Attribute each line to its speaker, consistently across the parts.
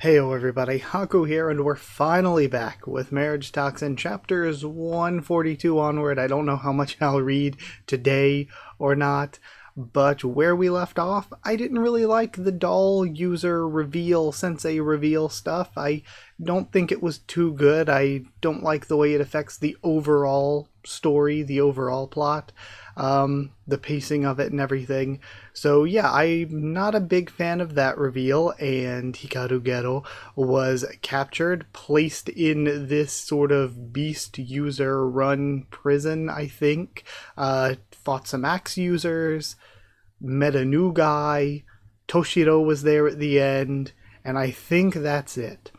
Speaker 1: Heyo everybody, Haku here, and we're finally back with MARRIAGETOXIN chapters 142 onward. I don't know how much I'll read today or not, but where we left off, I didn't really like the doll user reveal, sensei reveal stuff. I don't think it was too good. I don't like the way it affects the overall story, the overall plot, the pacing of it and everything. So yeah, I'm not a big fan of that reveal, and Hikaru Gero was captured, placed in this sort of beast user run prison, I think, fought some axe users, met a new guy, Toshiro was there at the end, and I think that's it.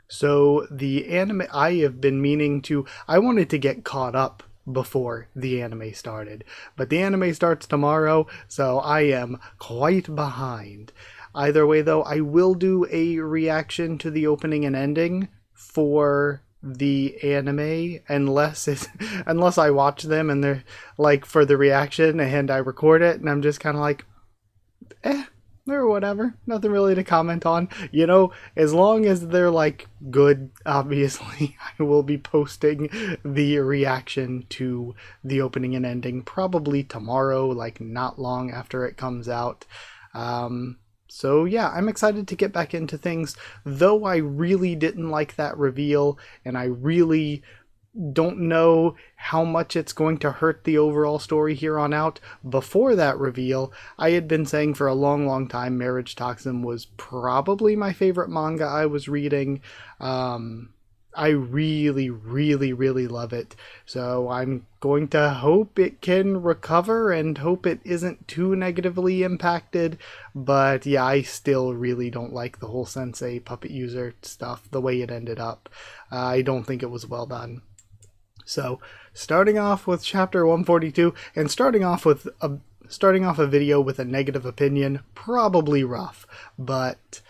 Speaker 1: So the anime, I have been meaning to, I wanted to get caught up before the anime started, but the anime starts tomorrow, so I am quite behind. Either way though, I will do a reaction to the opening and ending for the anime, unless I watch them and they're like for the reaction and I record it and I'm just kind of like, or whatever, nothing really to comment on, as long as they're like good. Obviously I will be posting the reaction to the opening and ending probably tomorrow, like not long after it comes out. So yeah, I'm excited to get back into things, though I really didn't like that reveal, and I really don't know how much it's going to hurt the overall story here on out. Before that reveal, I had been saying for a long time MARRIAGETOXIN was probably my favorite manga I was reading. I really love it. So I'm going to hope it can recover and hope it isn't too negatively impacted. But yeah, I still really don't like the whole sensei puppet user stuff, the way it ended up. I don't think it was well done. So, starting off with chapter 142, and starting off a video with a negative opinion, probably rough, but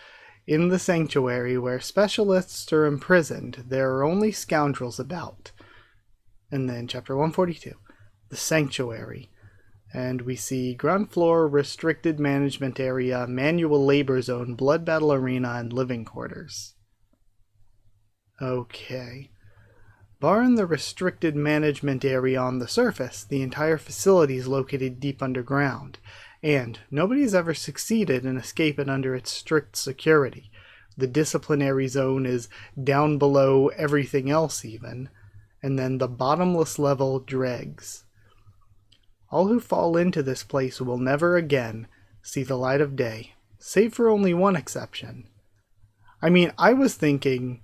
Speaker 1: in the sanctuary where specialists are imprisoned, there are only scoundrels about. And then chapter 142, the sanctuary, and we see ground floor, restricted management area, manual labor zone, blood battle arena, and living quarters. Okay. Barring the restricted management area on the surface, the entire facility is located deep underground, and nobody's ever succeeded in escaping under its strict security. The disciplinary zone is down below everything else even, and then the bottomless level dregs. All who fall into this place will never again see the light of day, save for only one exception. I mean, I was thinking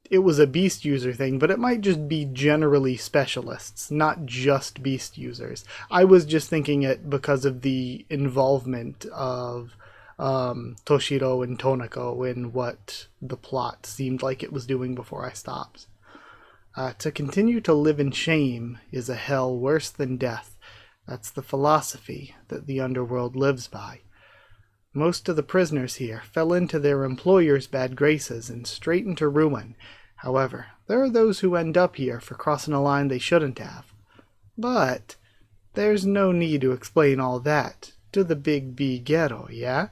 Speaker 1: it was a beast user thing, but it might just be generally specialists, not just beast users. I was just thinking it because of the involvement of Toshiro and Tonako in what the plot seemed like it was doing before I stopped. To continue to live in shame is a hell worse than death. That's the philosophy that the underworld lives by. Most of the prisoners here fell into their employers' bad graces and straight into ruin. However, there are those who end up here for crossing a line they shouldn't have. But there's no need to explain all that to the big B ghetto, yeah?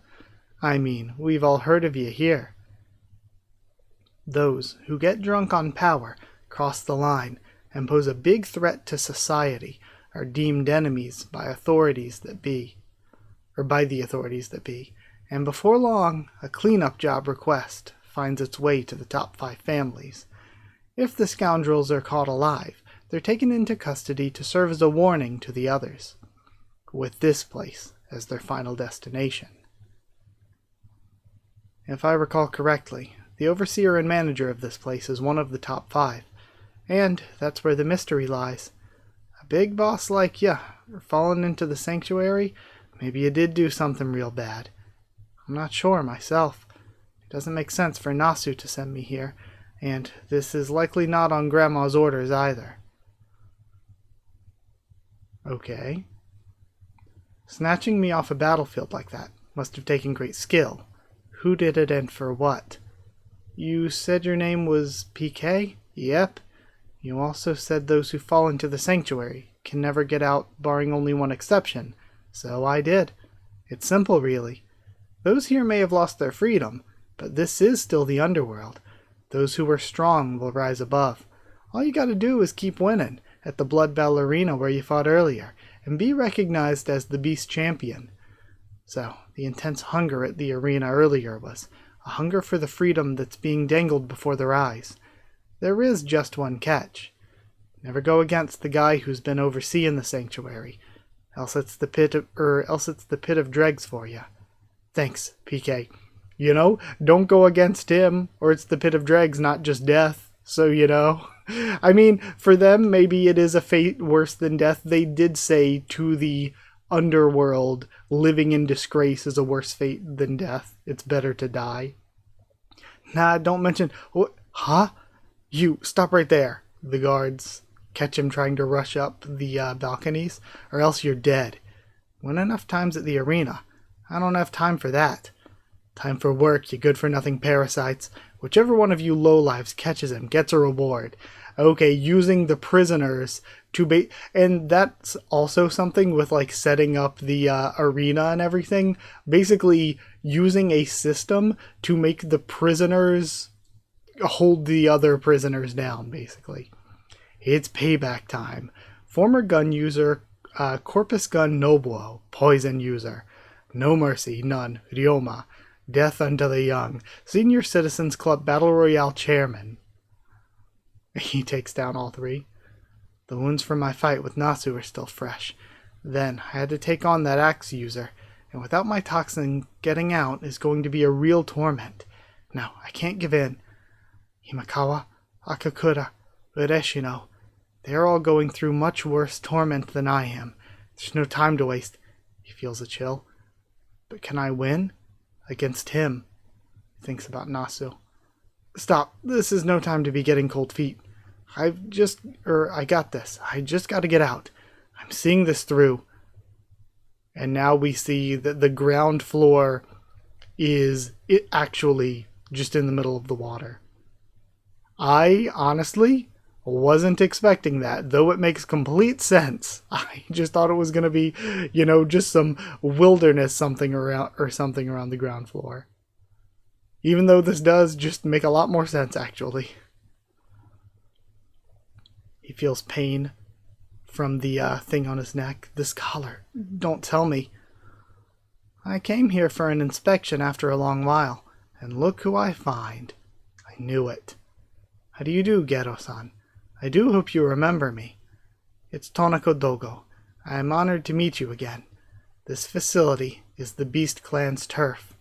Speaker 1: I mean, we've all heard of you here. Those who get drunk on power, cross the line, and pose a big threat to society are deemed enemies by the authorities that be. And before long, a cleanup job request finds its way to the top 5 families. If the scoundrels are caught alive, they're taken into custody to serve as a warning to the others, with this place as their final destination. If I recall correctly, the overseer and manager of this place is one of the top 5, and that's where the mystery lies. A big boss like ya, falling into the sanctuary, maybe you did do something real bad. I'm not sure myself. It doesn't make sense for Nasu to send me here, and this is likely not on Grandma's orders either. Okay. Snatching me off a battlefield like that must have taken great skill. Who did it and for what? You said your name was PK? Yep. You also said those who fall into the sanctuary can never get out, barring only one exception. So I did. It's simple, really. Those here may have lost their freedom, But this is still the underworld. Those who are strong will rise above. All you gotta do is keep winning at the Blood Battle Arena where you fought earlier, and be recognized as the Beast Champion. So, the intense hunger at the arena earlier was a hunger for the freedom that's being dangled before their eyes. There is just one catch. Never go against the guy who's been overseeing the sanctuary, else it's the pit of dregs for you. Thanks, PK. You know, don't go against him, or it's the pit of dregs, not just death. So, you know. I mean, for them, maybe it is a fate worse than death. They did say to the underworld, living in disgrace is a worse fate than death. It's better to die. Nah, don't mention... What? Huh? You, stop right there. The guards catch him trying to rush up the balconies, or else you're dead. Win enough times at the arena. I don't have time for that. Time for work, you good-for-nothing parasites. Whichever one of you lowlives catches him gets a reward. Okay, using the prisoners to bait... And that's also something with, like, setting up the arena and everything. Basically, using a system to make the prisoners hold the other prisoners down, basically. It's payback time. Former gun user, Corpus Gun Nobuo, poison user. No mercy, none, Ryoma. Death unto the young. Senior Citizens Club Battle Royale Chairman. He takes down all three. The wounds from my fight with Nasu are still fresh. Then, I had to take on that axe user, and without my toxin getting out is going to be a real torment. Now, I can't give in. Himakawa, Akakura, Ureshino, they are all going through much worse torment than I am. There's no time to waste. He feels a chill. But can I win? Against him. He thinks about Nasu. Stop. This is no time to be getting cold feet. I got this. I just got to get out. I'm seeing this through. And now we see that the ground floor is actually just in the middle of the water. I honestly wasn't expecting that, though it makes complete sense. I just thought it was going to be, you know, just some wilderness something around the ground floor. Even though this does just make a lot more sense, actually. He feels pain from the thing on his neck. This collar. Don't tell me. I came here for an inspection after a long while, and look who I find. I knew it. How do you do, Gero-san? I do hope you remember me. It's Tonako Dogo. I am honored to meet you again. This facility is the Beast Clan's turf.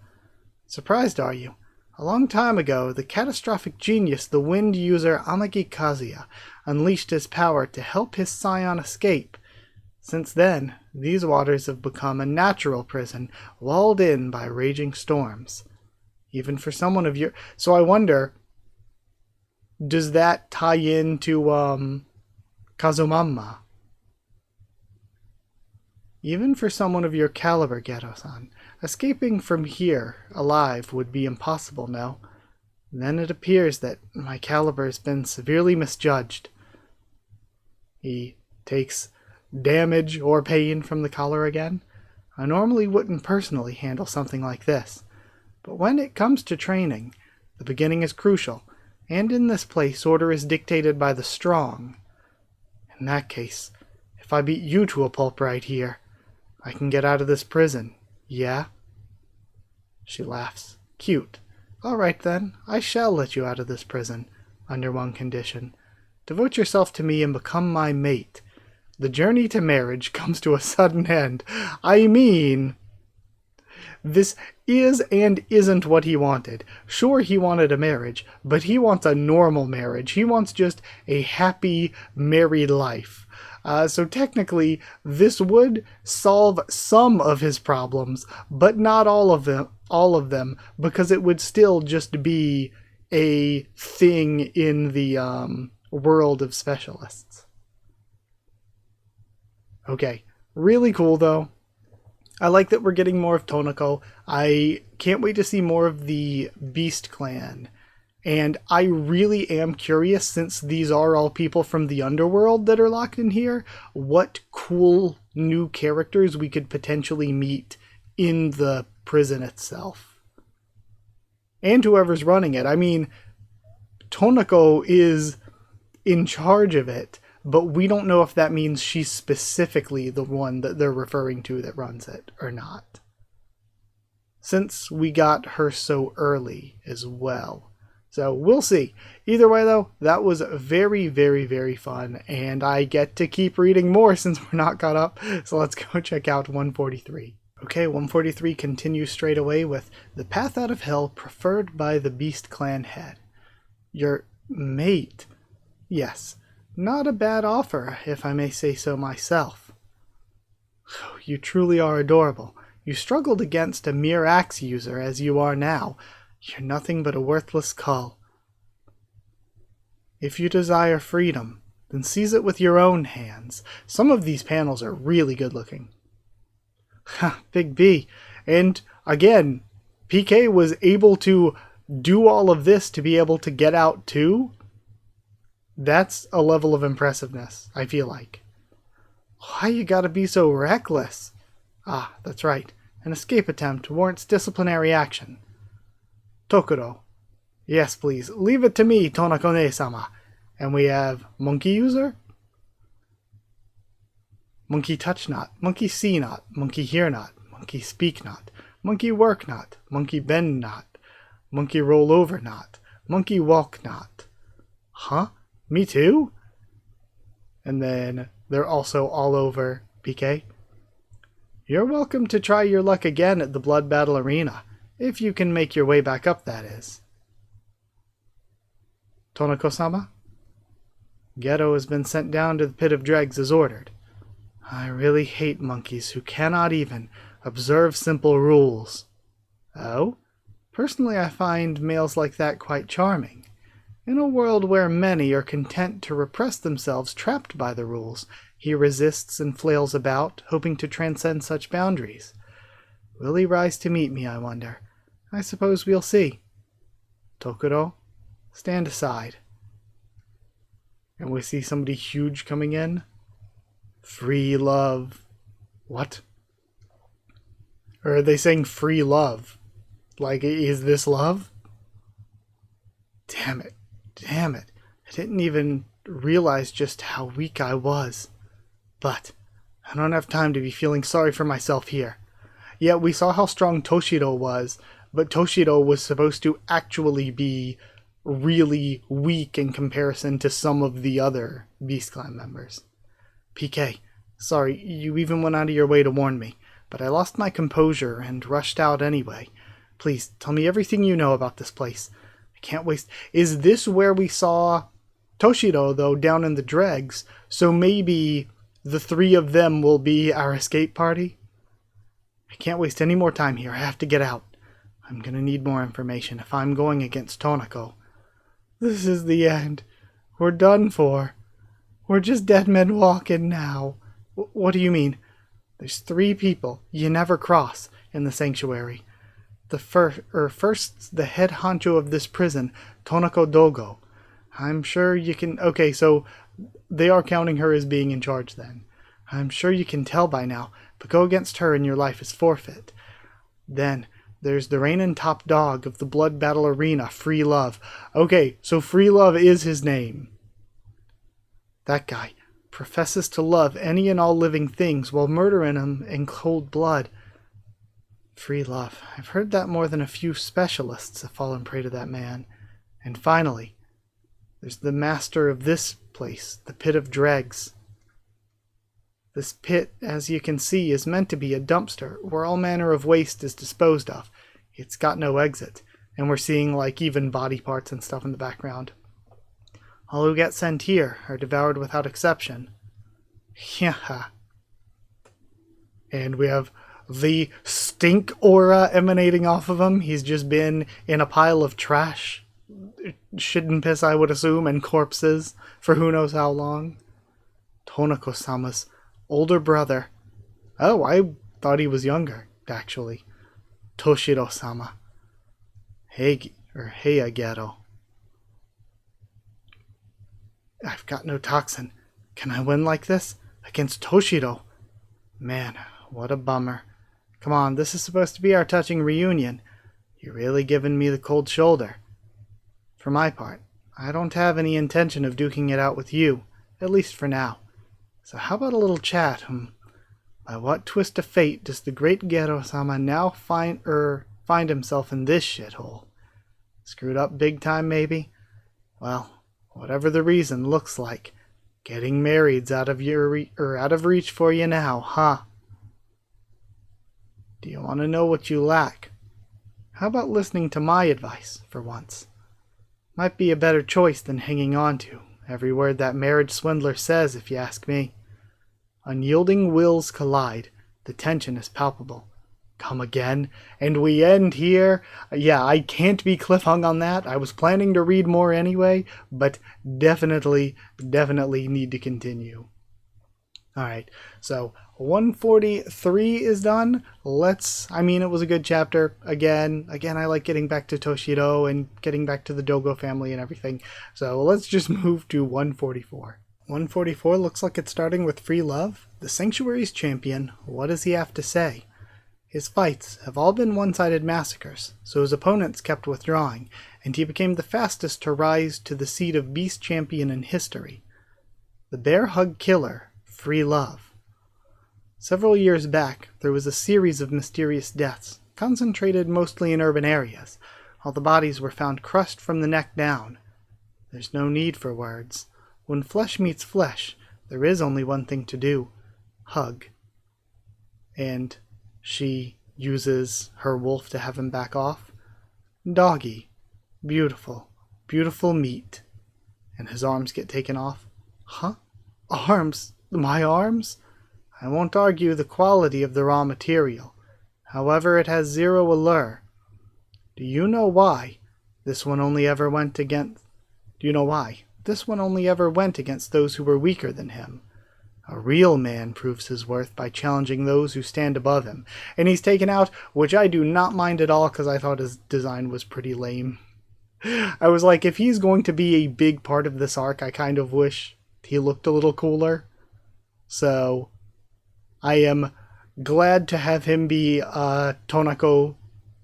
Speaker 1: Surprised, are you? A long time ago, the catastrophic genius, the wind user Amagi Kazuya, unleashed his power to help his scion escape. Since then, these waters have become a natural prison, walled in by raging storms. Even for someone of your... So I wonder... Does that tie into, Kazumama? Even for someone of your caliber, Gero-san, escaping from here alive would be impossible, no? Then it appears that my caliber has been severely misjudged. He takes damage or pain from the collar again. I normally wouldn't personally handle something like this, but when it comes to training, the beginning is crucial. And in this place, order is dictated by the strong. In that case, if I beat you to a pulp right here, I can get out of this prison, yeah? She laughs. Cute. All right then, I shall let you out of this prison, under one condition. Devote yourself to me and become my mate. The journey to marriage comes to a sudden end. I mean... This is and isn't what he wanted. Sure, he wanted a marriage, but he wants a normal marriage. He wants just a happy married life. So technically, this would solve some of his problems, but not all of them, because it would still just be a thing in the world of specialists. Okay, really cool though. I like that we're getting more of Tonako. I can't wait to see more of the Beast Clan. And I really am curious, since these are all people from the underworld that are locked in here, what cool new characters we could potentially meet in the prison itself. and whoever's running it. I mean, Tonako is in charge of it, but we don't know if that means she's specifically the one that they're referring to that runs it or not, since we got her so early as well. So we'll see. Either way, though, that was very, very, very fun, and I get to keep reading more since we're not caught up. So let's go check out 143. Okay, 143 continues straight away with the path out of hell preferred by the Beast Clan head. Your mate? Yes, not a bad offer, if I may say so myself. You truly are adorable. You struggled against a mere axe user as you are now. You're nothing but a worthless cull. If you desire freedom, then seize it with your own hands. Some of these panels are really good looking. Ha, Big B. And again, PK was able to do all of this to be able to get out too. That's a level of impressiveness, I feel like. Why you gotta be so reckless? Ah, that's right. An escape attempt warrants disciplinary action. Tokuro. Yes, please. Leave it to me, Tonako-ne-sama. And we have monkey user? Monkey touch not. Monkey see not. Monkey hear not. Monkey speak not. Monkey work not. Monkey bend not. Monkey roll over not. Monkey walk not. Huh? Me too? And then they're also all over PK. You're welcome to try your luck again at the Blood Battle Arena. If you can make your way back up, that is. Tonako-sama? Geto has been sent down to the pit of dregs as ordered. I really hate monkeys who cannot even observe simple rules. Oh? Personally, I find males like that quite charming. In a world where many are content to repress themselves trapped by the rules, he resists and flails about, hoping to transcend such boundaries. Will he rise to meet me, I wonder? I suppose we'll see. Tokuro, stand aside. And we see somebody huge coming in. Free love. What? Or are they saying free love? Like, is this love? Damn it. Damn it. I didn't even realize just how weak I was. But I don't have time to be feeling sorry for myself here. Yeah, we saw how strong Toshiro was, but Toshiro was supposed to actually be really weak in comparison to some of the other Beast Clan members. PK, sorry, you even went out of your way to warn me, but I lost my composure and rushed out anyway. Please, tell me everything you know about this place. I can't waste... Is this where we saw Toshiro, though, down in the dregs? So maybe the three of them will be our escape party? I can't waste any more time here. I have to get out. I'm gonna need more information if I'm going against Tonako. This is the end. We're done for. We're just dead men walking now. What do you mean? There's 3 people you never cross in the sanctuary. The first, the head honcho of this prison, Tonako Dogo. I'm sure you can... Okay, so they are counting her as being in charge then. I'm sure you can tell by now, but go against her and your life is forfeit. Then there's the reigning top dog of the Blood Battle Arena, Free Love. Okay, so Free Love is his name. That guy professes to love any and all living things while murdering them in cold blood. Free Love. I've heard that more than a few specialists have fallen prey to that man. And finally, there's the master of this place, the Pit of Dregs. This pit, as you can see, is meant to be a dumpster where all manner of waste is disposed of. It's got no exit, and we're seeing like even body parts and stuff in the background. All who get sent here are devoured without exception. Yeah. And we have the stink aura emanating off of him. He's just been in a pile of trash, shit and piss, I would assume, and corpses for who knows how long. Tonako-sama's older brother. Oh, I thought he was younger, actually. Toshiro-sama. Hey, Geto. I've got no toxin. Can I win like this? Against Toshiro? Man, what a bummer. Come on, this is supposed to be our touching reunion. You're really giving me the cold shoulder. For my part, I don't have any intention of duking it out with you, at least for now. So how about a little chat? By what twist of fate does the great Gero-sama now find himself in this shithole? Screwed up big time, maybe? Well, whatever the reason, looks like getting married's out of reach for you now, huh? Do you want to know what you lack? How about listening to my advice, for once? Might be a better choice than hanging on to every word that marriage swindler says, if you ask me. Unyielding wills collide. The tension is palpable. Come again? And we end here? Yeah, I can't be cliffhung on that. I was planning to read more anyway, but definitely need to continue. Alright, so 143 is done. It was a good chapter. Again, I like getting back to Toshiro and getting back to the Dogo family and everything. So let's just move to 144. 144 looks like it's starting with free love. The Sanctuary's champion, what does he have to say? His fights have all been one-sided massacres, so his opponents kept withdrawing, and he became the fastest to rise to the seat of Beast Champion in history. The Bear Hug Killer, free love. Several years back, there was a series of mysterious deaths, concentrated mostly in urban areas. All the bodies were found crushed from the neck down. There's no need for words. When flesh meets flesh, there is only one thing to do. Hug. And she uses her wolf to have him back off. Doggy. Beautiful. Beautiful meat. And his arms get taken off. Huh? Arms? My arms? I won't argue the quality of the raw material. However, it has zero allure. Do you know why this one only ever went against those who were weaker than him? A real man proves his worth by challenging those who stand above him. And he's taken out, which I do not mind at all because I thought his design was pretty lame. I was like, if he's going to be a big part of this arc, I kind of wish he looked a little cooler. So I am glad to have him be a Tonako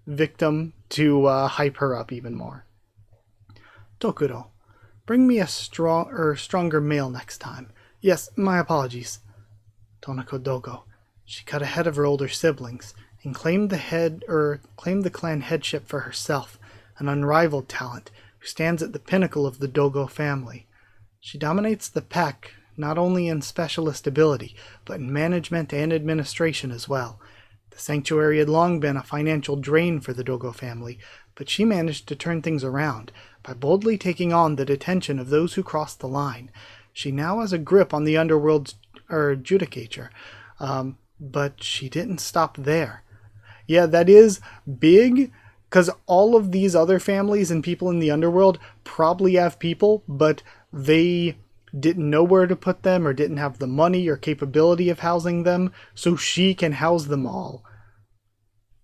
Speaker 1: victim to hype her up even more. Tokuro, bring me a stronger male next time. Yes, my apologies. Tonako Dogo. She cut ahead of her older siblings and claimed the clan headship for herself, an unrivaled talent who stands at the pinnacle of the Dogo family. She dominates the pack not only in specialist ability, but in management and administration as well. The sanctuary had long been a financial drain for the Dogo family, but she managed to turn things around by boldly taking on the detention of those who crossed the line. She now has a grip on the underworld's judicature, but she didn't stop there. Yeah, that is big, because all of these other families and people in the underworld probably have people, but they didn't know where to put them or didn't have the money or capability of housing them, so she can house them all.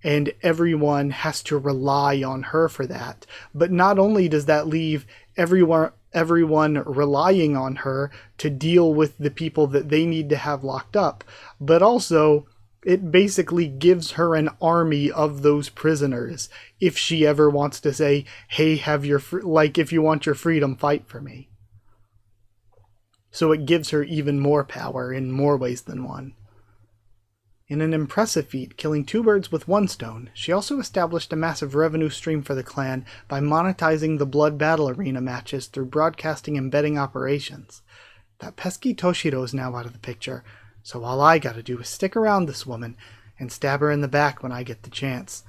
Speaker 1: And everyone has to rely on her for that. But not only does that leave everyone relying on her to deal with the people that they need to have locked up, but also it basically gives her an army of those prisoners if she ever wants to say, hey, if you want your freedom, fight for me. So it gives her even more power in more ways than one. In an impressive feat, killing 2 birds with 1 stone, she also established a massive revenue stream for the clan by monetizing the blood battle arena matches through broadcasting and betting operations. That pesky Toshiro is now out of the picture, so all I gotta do is stick around this woman and stab her in the back when I get the chance.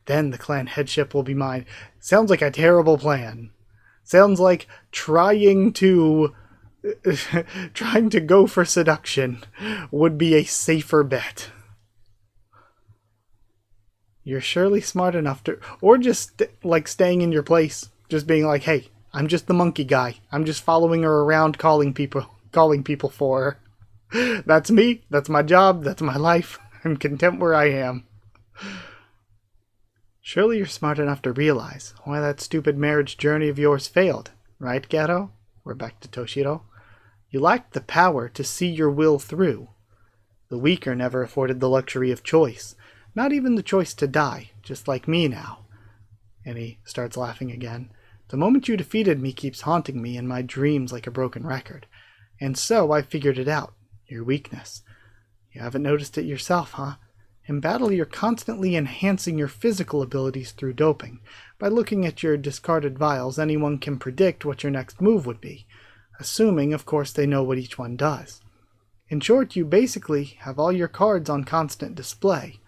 Speaker 1: Then the clan headship will be mine. Sounds like a terrible plan. Sounds like trying to go for seduction would be a safer bet. You're surely smart enough to, or just staying in your place, just being like, hey, I'm just the monkey guy. I'm just following her around, calling people for her. That's me. That's my job. That's my life. I'm content where I am. Surely you're smart enough to realize why that stupid marriage journey of yours failed, right, Gato? We're back to Toshiro. You lacked the power to see your will through. The weak are never afforded the luxury of choice, not even the choice to die, just like me now. And he starts laughing again. The moment you defeated me keeps haunting me in my dreams like a broken record. And so I figured it out. Your weakness. You haven't noticed it yourself, huh? In battle, you're constantly enhancing your physical abilities through doping. By looking at your discarded vials, anyone can predict what your next move would be. Assuming, of course, they know what each one does. In short, you basically have all your cards on constant display.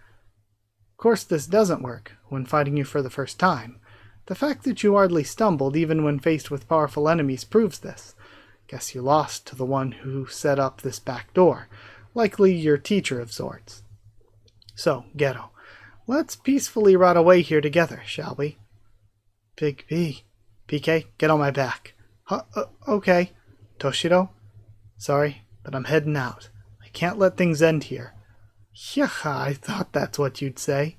Speaker 1: Of course, this doesn't work when fighting you for the first time. The fact that you hardly stumbled even when faced with powerful enemies proves this. Guess you lost to the one who set up this back door. Likely your teacher of sorts. So, Ghetto, let's peacefully rot away here together, shall we? Big B. PK, get on my back. Okay. Toshiro? Sorry, but I'm heading out. I can't let things end here. Yeah, I thought that's what you'd say.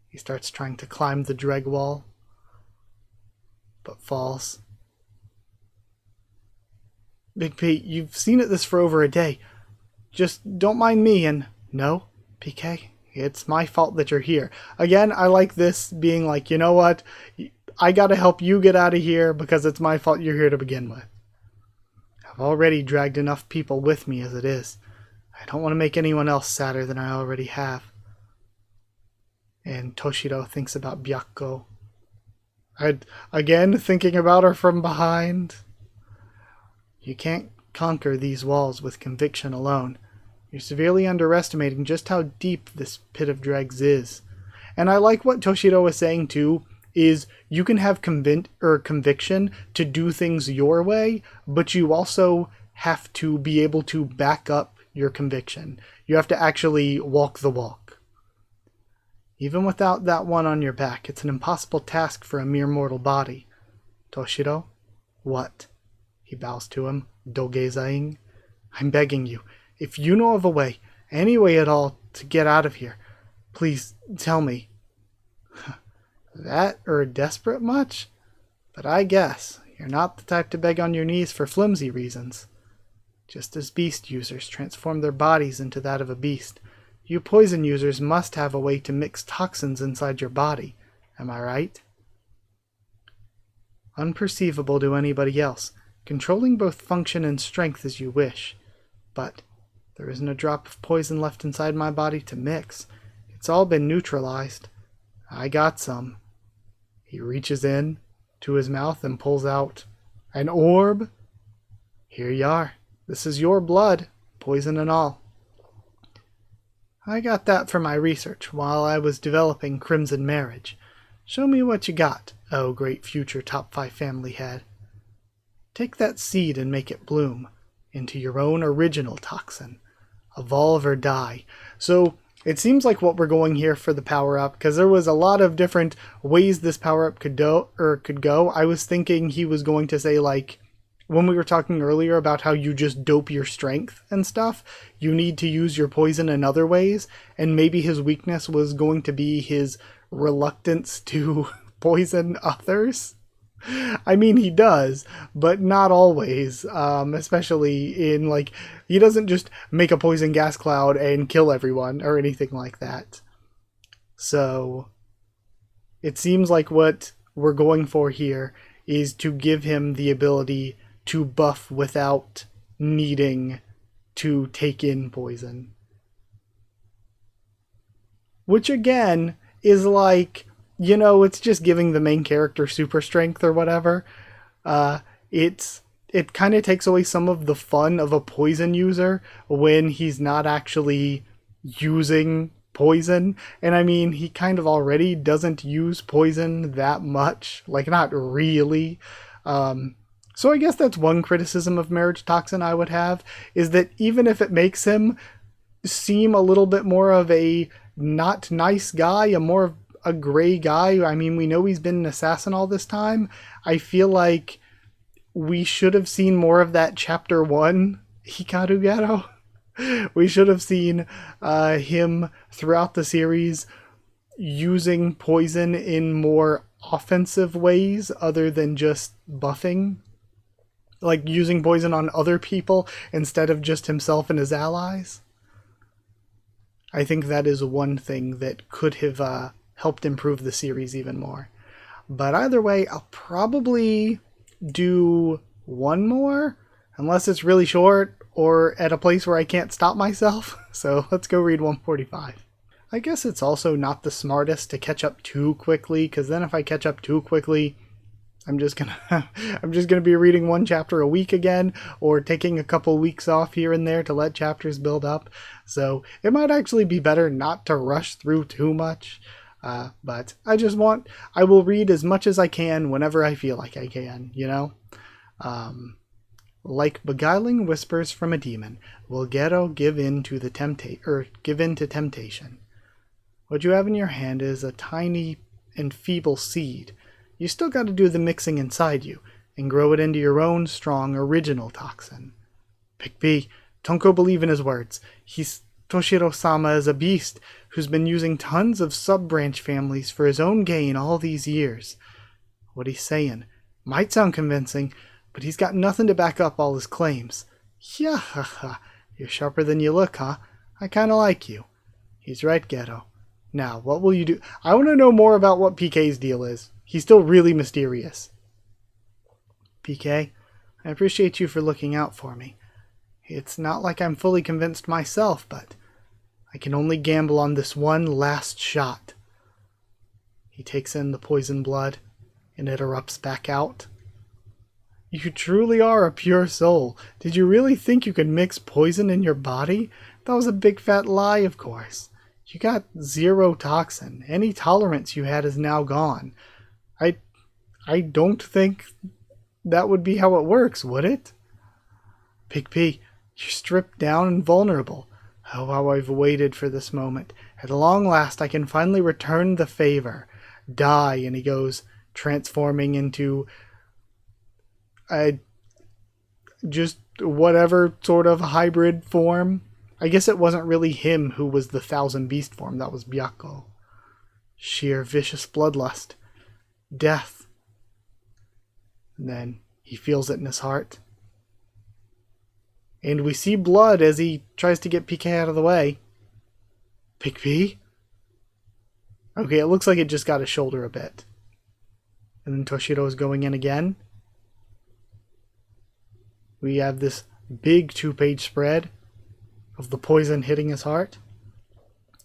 Speaker 1: He starts trying to climb the dreg wall, but falls. Big P, you've seen it this for over a day. Just don't mind me and... No, PK, it's my fault that you're here. Again, I like this being like, you know what? I gotta help you get out of here because it's my fault you're here to begin with. I've already dragged enough people with me as it is. I don't want to make anyone else sadder than I already have. And Toshiro thinks about Byakko. Again, thinking about her from behind. You can't conquer these walls with conviction alone. You're severely underestimating just how deep this pit of dregs is. And I like what Toshiro is saying too, is you can have conviction to do things your way, but you also have to be able to back up your conviction. You have to actually walk the walk. Even without that one on your back, it's an impossible task for a mere mortal body. Toshiro? What? He bows to him, dogezaing. I'm begging you, if you know of a way, any way at all, to get out of here, please tell me. That desperate much? But I guess you're not the type to beg on your knees for flimsy reasons. Just as beast users transform their bodies into that of a beast, you poison users must have a way to mix toxins inside your body. Am I right? Unperceivable to anybody else, controlling both function and strength as you wish. But there isn't a drop of poison left inside my body to mix. It's all been neutralized. I got some. He reaches in to his mouth and pulls out an orb. Here you are. This is your blood, poison and all. I got that for my research while I was developing Crimson Marriage. Show me what you got, oh great future top 5 family head. Take that seed and make it bloom into your own original toxin. Evolve or die. So it seems like what we're going here for the power-up, because there was a lot of different ways this power-up could go. I was thinking he was going to say, like, when we were talking earlier about how you just dope your strength and stuff, you need to use your poison in other ways, and maybe his weakness was going to be his reluctance to poison others. I mean, he does, but not always, especially in, like, he doesn't just make a poison gas cloud and kill everyone or anything like that. So it seems like what we're going for here is to give him the ability to buff without needing to take in poison. Which, again, is like, you know, it's just giving the main character super strength or whatever. It kind of takes away some of the fun of a poison user when he's not actually using poison. And I mean, he kind of already doesn't use poison that much. Like, not really. So I guess that's one criticism of MARRIAGETOXIN I would have, is that even if it makes him seem a little bit more of a not nice guy, a gray guy. I mean, we know he's been an assassin all this time. I feel like we should have seen more of that Chapter 1 Hikaru Ghetto. We should have seen him throughout the series using poison in more offensive ways other than just buffing. Like using poison on other people instead of just himself and his allies. I think that is one thing that could have helped improve the series even more. But either way, I'll probably do one more, unless it's really short or at a place where I can't stop myself. So let's go read 145. I guess it's also not the smartest to catch up too quickly, because then if I catch up too quickly, I'm just gonna be reading one chapter a week again, or taking a couple weeks off here and there to let chapters build up. So it might actually be better not to rush through too much. But I will read as much as I can whenever I feel like I can, you know? Like beguiling whispers from a demon, will Ghetto give in to temptation. What you have in your hand is a tiny and feeble seed. You still got to do the mixing inside you and grow it into your own strong original toxin. Pick B, don't go believe in his words. Toshiro-sama is a beast who's been using tons of sub-branch families for his own gain all these years. What he's saying might sound convincing, but he's got nothing to back up all his claims. Yeah, ha ha. You're sharper than you look, huh? I kinda like you. He's right, Ghetto. Now, what will you do? I want to know more about what PK's deal is. He's still really mysterious. PK, I appreciate you for looking out for me. It's not like I'm fully convinced myself, but I can only gamble on this one last shot. He takes in the poison blood, and it erupts back out. You truly are a pure soul. Did you really think you could mix poison in your body? That was a big fat lie, of course. You got 0 toxin. Any tolerance you had is now gone. I don't think that would be how it works, would it? Pig P, you're stripped down and vulnerable. Oh, how I've waited for this moment. At long last I can finally return the favor. Die, and he goes, transforming into just whatever sort of hybrid form. I guess it wasn't really him who was the 1,000 beast form, that was Byakko. Sheer vicious bloodlust. Death. And then he feels it in his heart. And we see blood as he tries to get PK out of the way. Pick P? Okay, it looks like it just got his shoulder a bit. And then Toshiro is going in again. We have this big 2-page spread of the poison hitting his heart.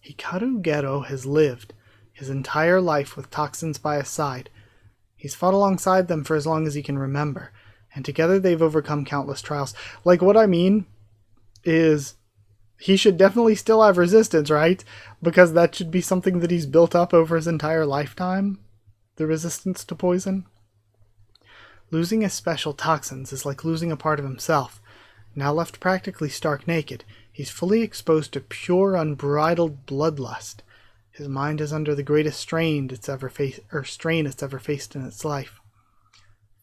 Speaker 1: Hikaru Ghetto has lived his entire life with toxins by his side. He's fought alongside them for as long as he can remember, and together they've overcome countless trials. Like, what I mean is, he should definitely still have resistance, right? Because that should be something that he's built up over his entire lifetime, the resistance to poison. Losing his special toxins is like losing a part of himself. Now left practically stark naked, he's fully exposed to pure, unbridled bloodlust. His mind is under the greatest strain it's ever faced in its life.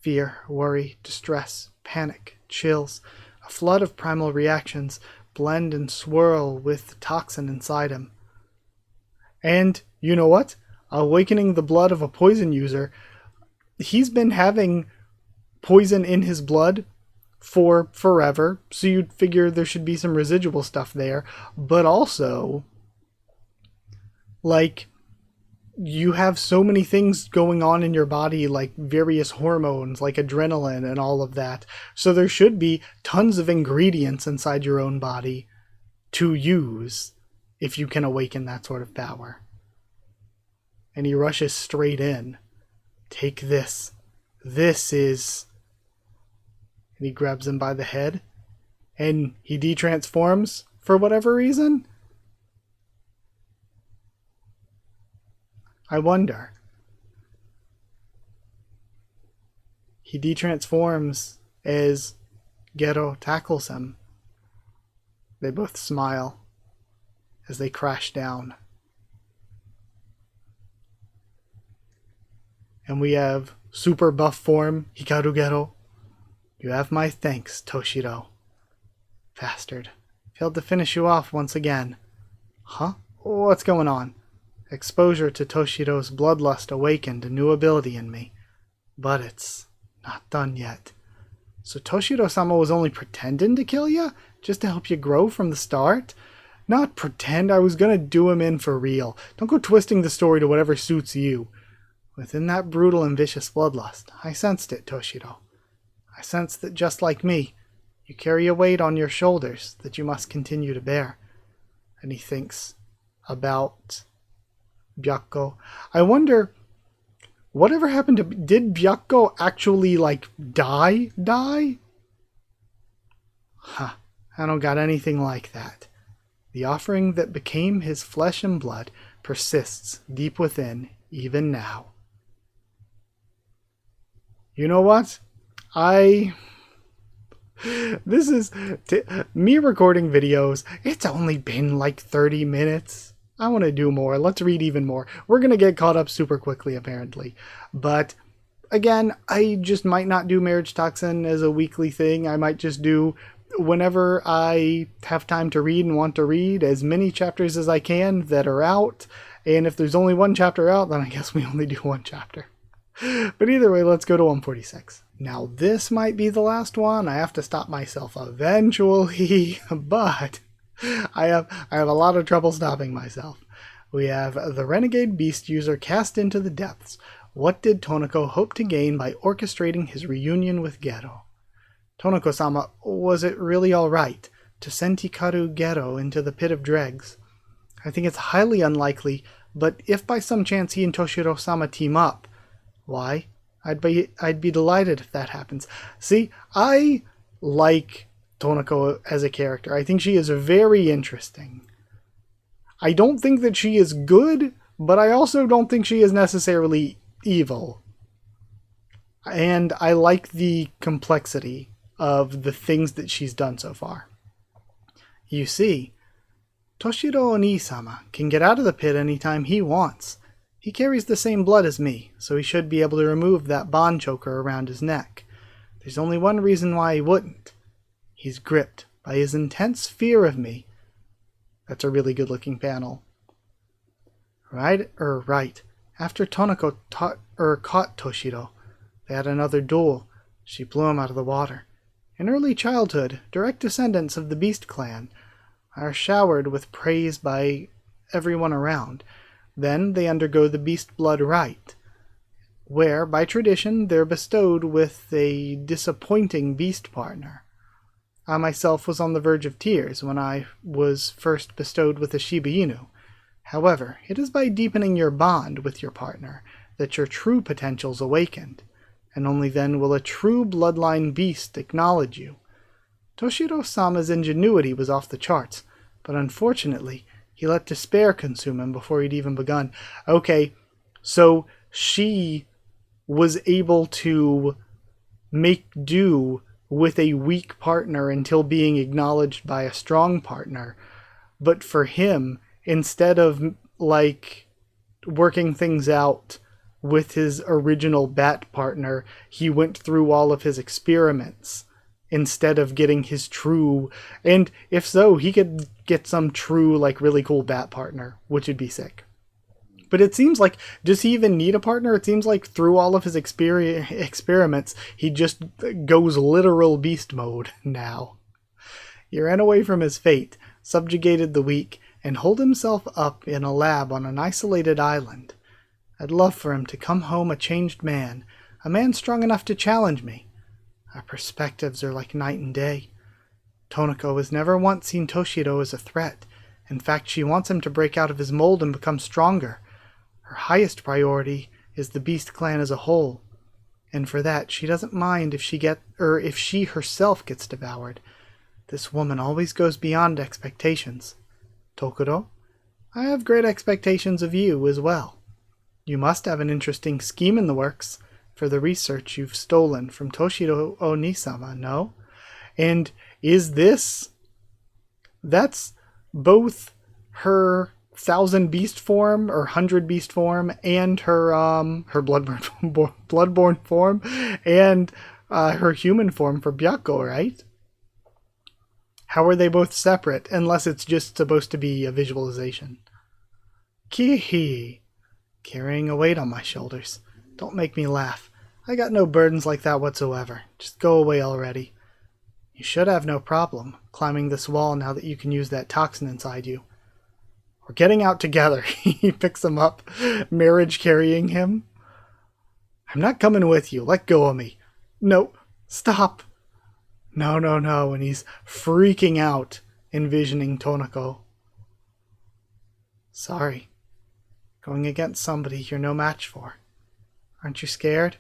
Speaker 1: Fear, worry, distress, panic, chills, a flood of primal reactions blend and swirl with the toxin inside him. And, you know what? Awakening the blood of a poison user, he's been having poison in his blood for forever, so you'd figure there should be some residual stuff there, but also, like, you have so many things going on in your body, like various hormones, like adrenaline and all of that. So there should be tons of ingredients inside your own body to use if you can awaken that sort of power. And he rushes straight in. Take this. This is... And he grabs him by the head. And he de-transforms for whatever reason. I wonder. He de-transforms as Ghetto tackles him. They both smile as they crash down. And we have super buff form, Hikaru Ghetto. You have my thanks, Toshiro. Bastard. Failed to finish you off once again. Huh? What's going on? Exposure to Toshiro's bloodlust awakened a new ability in me. But it's not done yet. So Toshiro-sama was only pretending to kill you? Just to help you grow from the start? Not pretend. I was gonna do him in for real. Don't go twisting the story to whatever suits you. Within that brutal and vicious bloodlust, I sensed it, Toshiro. I sensed that just like me, you carry a weight on your shoulders that you must continue to bear. And he thinks about Byakko. I wonder, whatever happened to... Did Byakko actually, like, die? Huh. I don't got anything like that. The offering that became his flesh and blood persists deep within, even now. You know what? This is... me recording videos, it's only been like 30 minutes. I want to do more. Let's read even more. We're going to get caught up super quickly, apparently. But, again, I just might not do Marriage Toxin as a weekly thing. I might just do, whenever I have time to read and want to read, as many chapters as I can that are out. And if there's only one chapter out, then I guess we only do one chapter. But either way, let's go to 146. Now, this might be the last one. I have to stop myself eventually, but I have a lot of trouble stopping myself. We have the renegade beast user cast into the depths. What did Tonoko hope to gain by orchestrating his reunion with Gero? Tonoko-sama, was it really alright to send Hikaru Gero into the pit of dregs? I think it's highly unlikely, but if by some chance he and Toshiro-sama team up, why, I'd be delighted if that happens. See, I like Tonoko as a character. I think she is very interesting. I don't think that she is good, but I also don't think she is necessarily evil. And I like the complexity of the things that she's done so far. You see, Toshiro Oni-sama can get out of the pit anytime he wants. He carries the same blood as me, so he should be able to remove that bond choker around his neck. There's only one reason why he wouldn't. He's gripped by his intense fear of me. That's a really good looking panel. Right. After Tonoko caught Toshiro, they had another duel. She blew him out of the water. In early childhood, direct descendants of the Beast Clan are showered with praise by everyone around. Then they undergo the Beast Blood Rite, where, by tradition, they're bestowed with a disappointing beast partner. I myself was on the verge of tears when I was first bestowed with a Shiba Inu. However, it is by deepening your bond with your partner that your true potential's awakened, and only then will a true bloodline beast acknowledge you. Toshiro-sama's ingenuity was off the charts, but unfortunately, he let despair consume him before he'd even begun. Okay, so she was able to make do with a weak partner until being acknowledged by a strong partner. But for him, instead of, like, working things out with his original bat partner, he went through all of his experiments instead of getting his true... And if so, he could get some true, like, really cool bat partner, which would be sick. But it seems like, does he even need a partner? It seems like through all of his experiments, he just goes literal beast mode now. He ran away from his fate, subjugated the weak, and holed himself up in a lab on an isolated island. I'd love for him to come home a changed man, a man strong enough to challenge me. Our perspectives are like night and day. Tonoko has never once seen Toshiro as a threat. In fact, she wants him to break out of his mold and become stronger. Her highest priority is the Beast Clan as a whole. And for that, she doesn't mind if she herself gets devoured. This woman always goes beyond expectations. Tokuro, I have great expectations of you as well. You must have an interesting scheme in the works for the research you've stolen from Toshiro Oni-sama, no? And is this... That's both her 1000 beast form, or 100 beast form, and her bloodborne form, and her human form for Byakko, right? How are they both separate, unless it's just supposed to be a visualization? Kihi. Carrying a weight on my shoulders. Don't make me laugh. I got no burdens like that whatsoever. Just go away already. You should have no problem climbing this wall now that you can use that toxin inside you. We're getting out together. He picks him up, marriage carrying him. I'm not coming with you. Let go of me. No, stop. No, no, no. And he's freaking out, envisioning Tonako. Sorry. Going against somebody you're no match for. Aren't you scared?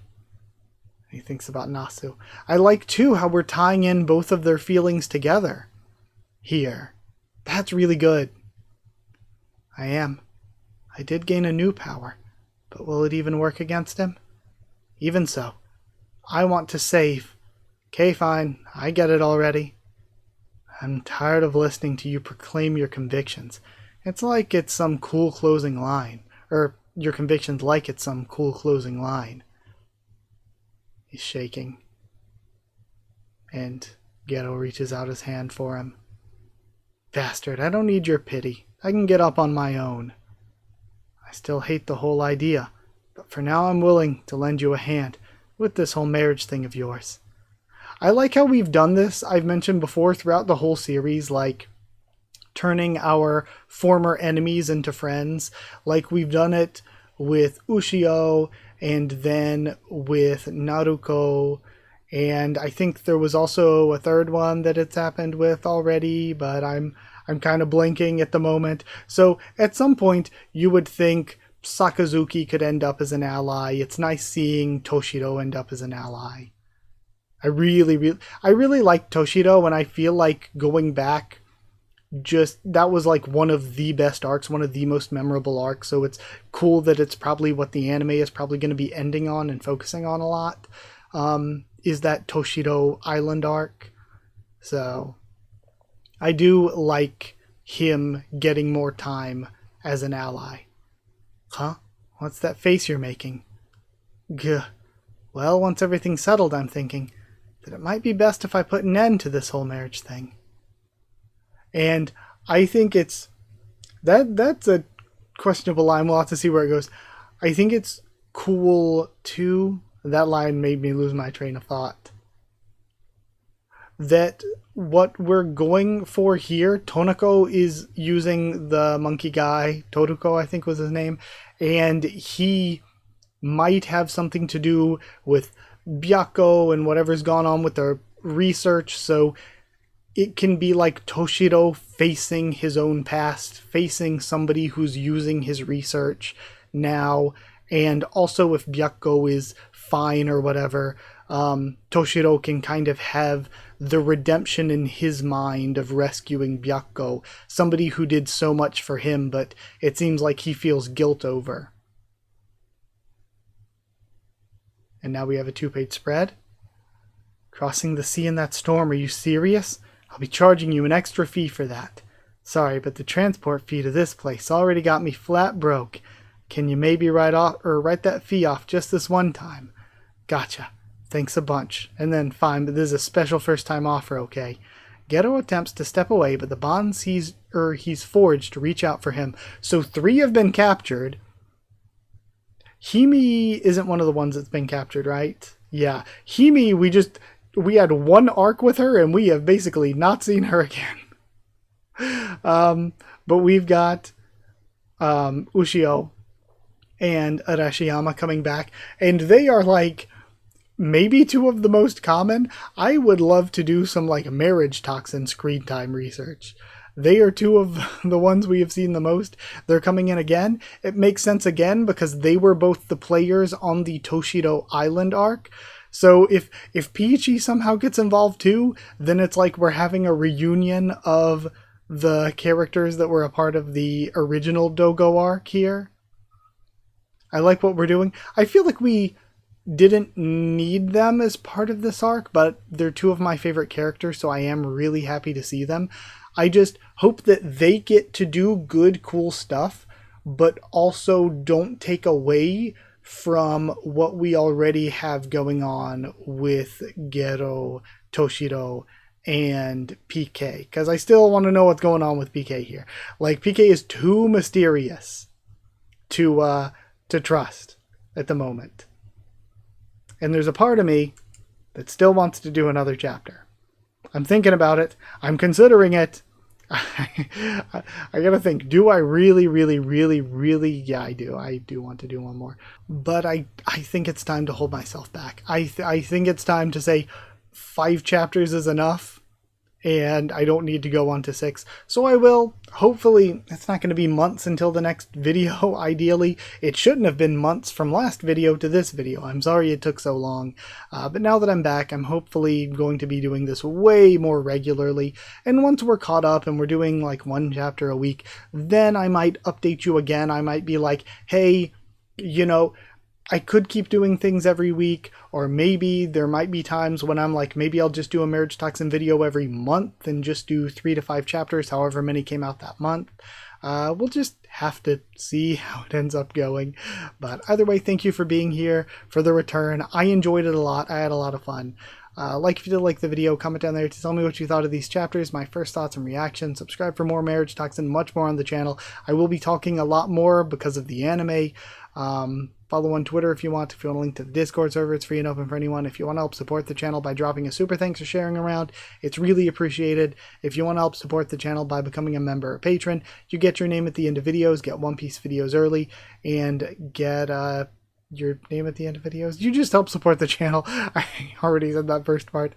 Speaker 1: He thinks about Nasu. I like, too, how we're tying in both of their feelings together here. That's really good. I am. I did gain a new power, but will it even work against him? Even so, I want to save. Okay, fine. I get it already. I'm tired of listening to you proclaim your convictions. It's like it's some cool closing line. Or your convictions like it's some cool closing line. He's shaking. And Ghetto reaches out his hand for him. Bastard, I don't need your pity. I can get up on my own. I still hate the whole idea, but for now I'm willing to lend you a hand with this whole marriage thing of yours. I like how we've done this, I've mentioned before throughout the whole series, like turning our former enemies into friends. Like we've done it with Ushio and then with Naruko. And I think there was also a third one that it's happened with already, but I'm kind of blinking at the moment. So at some point you would think Sakazuki could end up as an ally. It's nice seeing Toshiro end up as an ally. I really like Toshiro, and I feel like going back, just that was like one of the best arcs, one of the most memorable arcs. So it's cool that it's probably what the anime is probably going to be ending on and focusing on a lot. Is that Toshiro Island arc. So I do like him getting more time as an ally. Huh? What's that face you're making? Gah. Well, once everything's settled, I'm thinking that it might be best if I put an end to this whole marriage thing. And I think it's that's a questionable line. We'll have to see where it goes. I think it's cool too. That line made me lose my train of thought. That what we're going for here, Tonako is using the monkey guy, Toruko I think was his name, and he might have something to do with Byakko and whatever's gone on with their research, so it can be like Toshiro facing his own past, facing somebody who's using his research now, and also if Byakko is fine or whatever, Toshiro can kind of have the redemption in his mind of rescuing Byakko, somebody who did so much for him, but it seems like he feels guilt over. And now we have a 2-page spread. Crossing the sea in that storm, are you serious? I'll be charging you an extra fee for that. Sorry, but the transport fee to this place already got me flat broke. Can you maybe write that fee off just this one time? Gotcha. Thanks a bunch. And then, fine, but this is a special first-time offer, okay? Ghetto attempts to step away, but the bonds he's forged reach out for him. So 3 have been captured. Hime isn't one of the ones that's been captured, right? Yeah. Hime, we had one arc with her, and we have basically not seen her again. But we've got Ushio and Arashiyama coming back, and they are like maybe 2 of the most common. I would love to do some like MARRIAGETOXIN screen time research. They are 2 of the ones we have seen the most. They're coming in again. It makes sense again because they were both the players on the Toshiro Island arc. So if Peachy somehow gets involved too, then it's like we're having a reunion of the characters that were a part of the original Dogo arc here. I like what we're doing. I feel like we didn't need them as part of this arc, but they're 2 of my favorite characters, so I am really happy to see them. I just hope that they get to do good, cool stuff, but also don't take away from what we already have going on with Gero, Toshiro, and PK. Because I still want to know what's going on with PK here. Like, PK is too mysterious to trust at the moment. And there's a part of me that still wants to do another chapter. I'm thinking about it. I'm considering it. I gotta think, do I really, really, really, really? Yeah, I do. I do want to do one more. But I think it's time to hold myself back. I think it's time to say 5 chapters is enough, and I don't need to go on to 6. So I will. Hopefully, it's not going to be months until the next video, ideally. It shouldn't have been months from last video to this video. I'm sorry it took so long. But now that I'm back, I'm hopefully going to be doing this way more regularly. And once we're caught up and we're doing like 1 chapter a week, then I might update you again. I might be like, hey, you know, I could keep doing things every week, or maybe there might be times when I'm like, maybe I'll just do a Marriage Toxin video every month and just do 3 to 5 chapters, however many came out that month. We'll just have to see how it ends up going. But either way, thank you for being here, for the return. I enjoyed it a lot. I had a lot of fun. Like if you did like the video, comment down there to tell me what you thought of these chapters, my first thoughts and reactions. Subscribe for more Marriage Toxin, much more on the channel. I will be talking a lot more because of the anime. Follow on Twitter if you want. If you want a link to the Discord server, it's free and open for anyone. If you want to help support the channel by dropping a super thanks or sharing around, it's really appreciated. If you want to help support the channel by becoming a member or patron, you get your name at the end of videos, get One Piece videos early, and get your name at the end of videos. You just help support the channel. I already said that first part.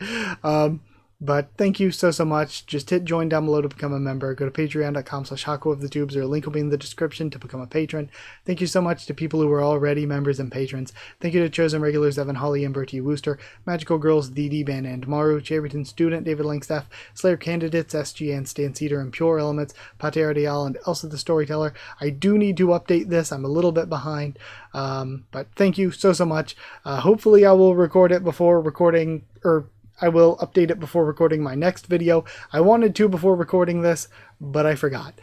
Speaker 1: But thank you so much. Just hit join down below to become a member. Go to patreon.com/Haku of the Tubes, or a link will be in the description to become a patron. Thank you so much to people who are already members and patrons. Thank you to chosen regulars Evan, Holly, Amber T. Wooster, Magical Girls, DD, Ban, and Maru, Cherryton Student, David Langstaff, Slayer Candidates, SG, and Stan Cedar, and Pure Elements, Pate Ardial, and Elsa the Storyteller. I do need to update this. I'm a little bit behind. But thank you so much. Hopefully I will record it before recording, or I will update it before recording my next video. I wanted to before recording this, but I forgot.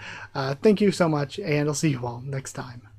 Speaker 1: Thank you so much, and I'll see you all next time.